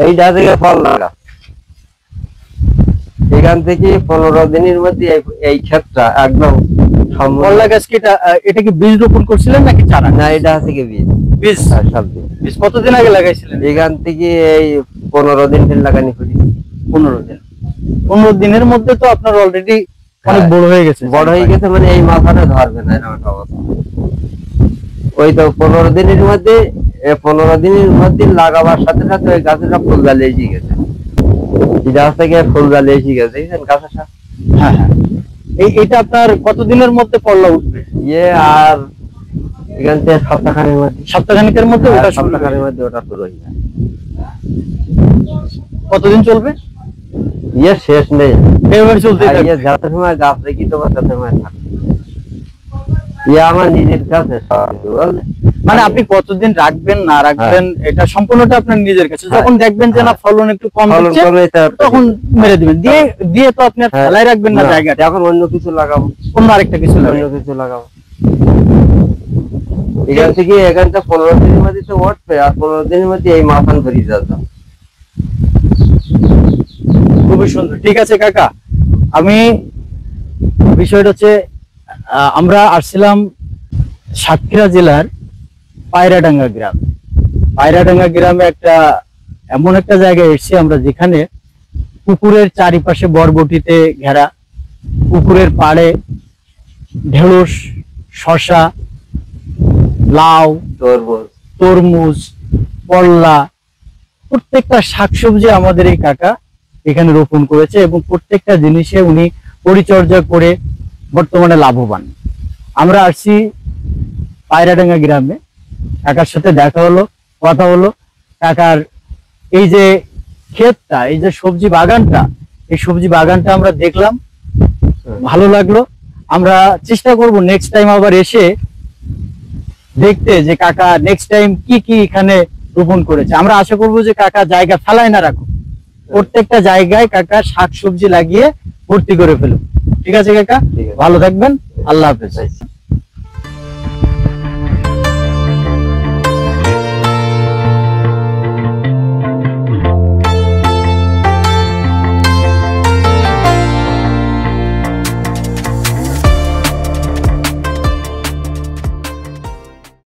এইটা থেকে ফল লাগা, এখান থেকে 15 দিনের মধ্যে এই ক্ষেতটা একদম করলা গাছ কি এটা কি বীজ রোপণ করছিলেন নাকি চারা? না, এটা থেকে বীজ। বীজ সবজি বীজ কতদিন আগে লাগাইছিলেন? এখান থেকে এই 15 দিন লাগানি করি। 15 দিন। 15 দিনের মধ্যে তো আপনার অলরেডি অনেক বড় হয়ে গেছে। বড় হয়ে গেছে মানে এই মাথাটা ধরবে না এরকম একটা অবস্থা। ওই তো 15 দিনের মধ্যে 15 দিনের মধ্যে লাগাবার সাথে সাথে ওই গাছটা ফুল জ্বালিয়ে এসে গেছে। এই গাছ থেকে ফুল জ্বালিয়ে এসে গেছে, দেখছেন গাছটা? হ্যাঁ হ্যাঁ। এইটা আপনার কতদিনের মধ্যে করলা উঠবে? আর এখান থেকে সপ্তাহখানেকের মধ্যে। সপ্তাহখানেকের মধ্যে ওটা সপ্তাহখানেকের মধ্যে ওটা শুরু হয়ে যায়। কতদিন চলবে? শেষ নেই, এভাবে চলতে থাকবে। যত সময় গাছ রেখে দেবো তত সময় থাকবে। আমার নিজের কাছে, মানে আপনি কতদিন রাখবেন না রাখবেন এটা সম্পূর্ণটা আপনার নিজের কাছে। যখন দেখবেন যে না ফলন একটু কম হচ্ছে তখন মেরে দিবেন। দিয়ে তো আপনি ফেলাই রাখবেন না জায়গাটা, এখন অন্য কিছু লাগাবো, অন্য আরেকটা কিছু লাগাবো। এখান থেকে এখানটা 15 দিনের মধ্যে তো উঠবে, আর 15 দিনের মধ্যে এই মাথান ভরিয়ে যাবে। খুবই সুন্দর। ঠিক আছে কাকা, আমি বিষয়টা হচ্ছে আমরা আসছিলাম সাতক্ষীরা জেলার পায়রাডাঙ্গা গ্রাম। পায়রাডাঙ্গা গ্রামে এমন একটা জায়গায় এসেছি আমরা যেখানে পুকুরের চারিপাশে বরবটিতে ঘেরা, পুকুরের পাড়ে ঢেঁড়স, শসা, লাউ, তরমুজ, করলা, প্রত্যেকটা শাকসবজি আমাদের এই কাকা এখানে রোপণ করেছে এবং প্রত্যেকটা জিনিসে উনি পরিচর্যা করে বর্তমানে লাভবান। আমরা আসছি পায়রাডাঙ্গা গ্রামে, কাকার সাথে দেখা হলো, কথা হলো। কাকার এই যে ক্ষেতটা, এই যে সবজি বাগানটা, এই সবজি বাগানটা আমরা দেখলাম, ভালো লাগলো। আমরা চেষ্টা করব নেক্সট টাইম আবার এসে দেখতে যে কাকা নেক্সট টাইম কি কি এখানে রোপণ করেছে। আমরা আশা করব যে কাকা জায়গা ফেলায় না রাখো, প্রত্যেকটা জায়গায় কাকা শাকসবজি লাগিয়ে ভর্তি করে ফেলুন। ঠিক আছে কাকা, ভালো থাকবেন, আল্লাহ হাফেজ।